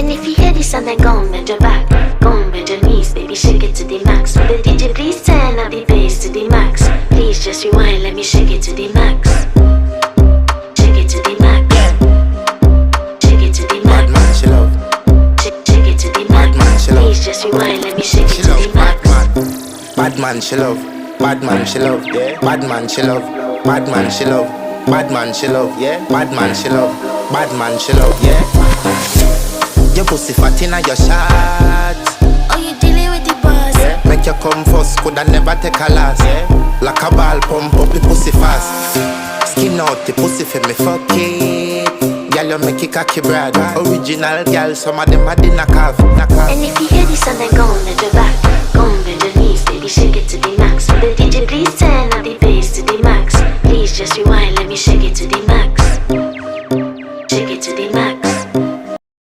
And if you hear this and then go on bend your back, go on bend your knees, baby, shake it to the max. Will the DJ please turn up the bass to the max? Please just rewind, let me shake it to the max. Shake it to the max. Shake it to the max. Bad man, she love. Shake it to the max. Bad man, she love. Please just rewind, let me shake it She to love the max. bad man, she love. Bad man, she love. Yeah. Bad man, she love. Bad man, she love. Bad man, she love. Yeah. Bad man, she love. Bad man, she love. Yeah. Your pussy fat inna your shot. Oh, you dealing with the boss? Yeah. Make you come first, coulda never take a last. Yeah. Like a ball, pump up the pussy fast. Skin out the pussy for me, fuck it. Girl, you make it cocky brad. Original girl, some of them are the knockoff. And if you hear this and then go on bend your back, go on bend your knees, baby, shake it to the max. Will the DJ please turn up the bass to the max? Please just rewind, let me shake it to the max.